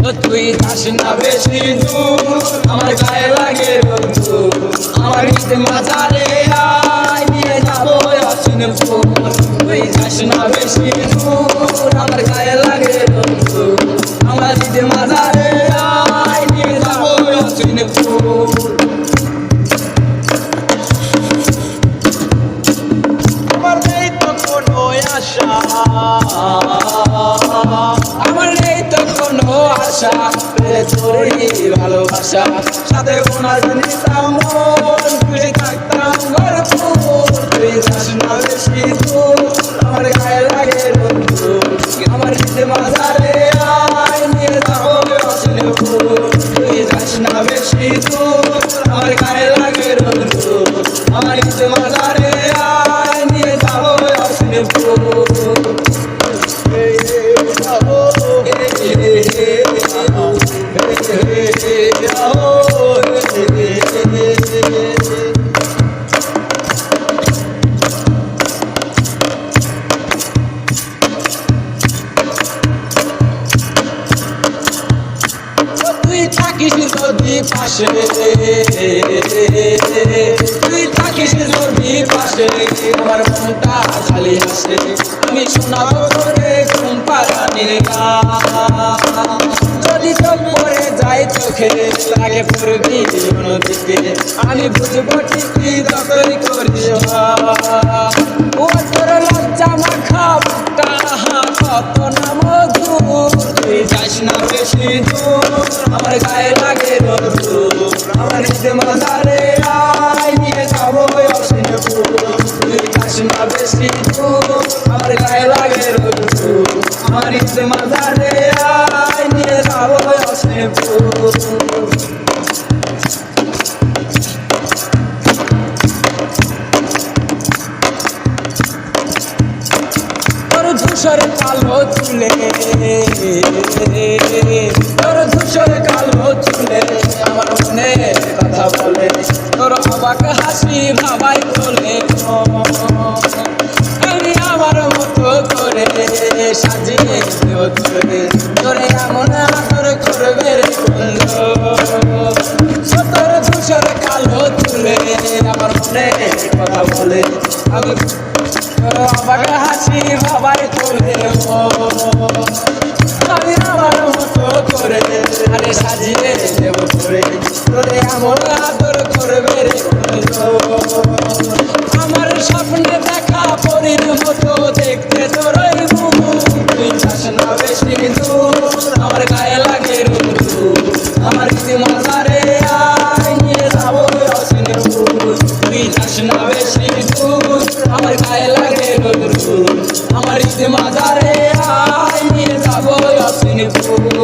তুই যাস না বেশি দূর আমার গায়ে লাগে রোদ্দুর আমার ঈদ মাজারে আয় নিয়ে যাবো অসীম ফুল তুই যাস না বেশি দূর আমার গায়ে লাগে রোদ্দুর আমার ঈদ মাজারে আয় নিয়ে যাবো অসীম ফুল আমার নেই তো কোনো আশা আমার নেই তো কোনো আশা তোরই ভালোবাসা সাথে ওনার নিতাম মন খুশি থাকতাম ভরপুর তুই যাস না বেশি দূর আমার গায়ে লাগে রোদ্দুর আমার ঈদ মাজারে আয় নিয়ে যাবো অসীম ফুল তুই যাস না বেশি দূর আমার গায়ে লাগে রোদ্দুর আমার ঈদ মাজারে আয় নিয়ে যাবো অসীম ফুল তুই থাকিস যদি পাশে তুই থাকিস যদি পাশে আমার মনটা খালি আসে আমি শোনাবো তোরে ঘুম পাড়ানির গান যদি চোখ পড়ে যায় চোখে লাগে পড়বি অন্যদিকে আমি বুঝবো ঠিকই যতই করিস ও তোর লজ্জা মাখা বুকটা কত না মধুর তুই যাস না বেশি দূর আমার গায়ে লাগে রোদ্দুর আমার ঈদ মাজারে আয় নিয়ে যাবো অসীম ফুল তুই যাস না বেশি দূর আমার গায়ে লাগে রোদ্দুর আমার ঈদ মাজারে আয় নিয়ে যাবো অসীম ফুল ধূসর কালো চুলে তোর ধূসর কালো চুলে আমার মনে কথা বলে তোর অবাক হাসি ভাবাই তোলে আমি আমার মতো করে সাজিয়ে দেব তোরে তোরে এমন আদর করবে রে বন্ধু তোর ধূসর কালো চুলে আমার মনে কথা বলে আমি অবাক হাসি ভাবাই তোলে আমি আমার মতো করে আরে সাজিয়ে দেব তোরে তোরে এমন আদর করবে রে আমার স্বপ্নে দেখা পরীর মতো দেখতে তোর তুই যাস না বেশি দূর আমার গায়ে লাগে রোদ্দুর আমার ঈদ মাজারে আয় নিয়ে যাবো অসীম ফুল তুই যাস না বেশি দূর আমার গায়ে লাগে রোদ্দুর আমার ঈদ মাজারে আয় নিয়ে যাবো অসীম ফুল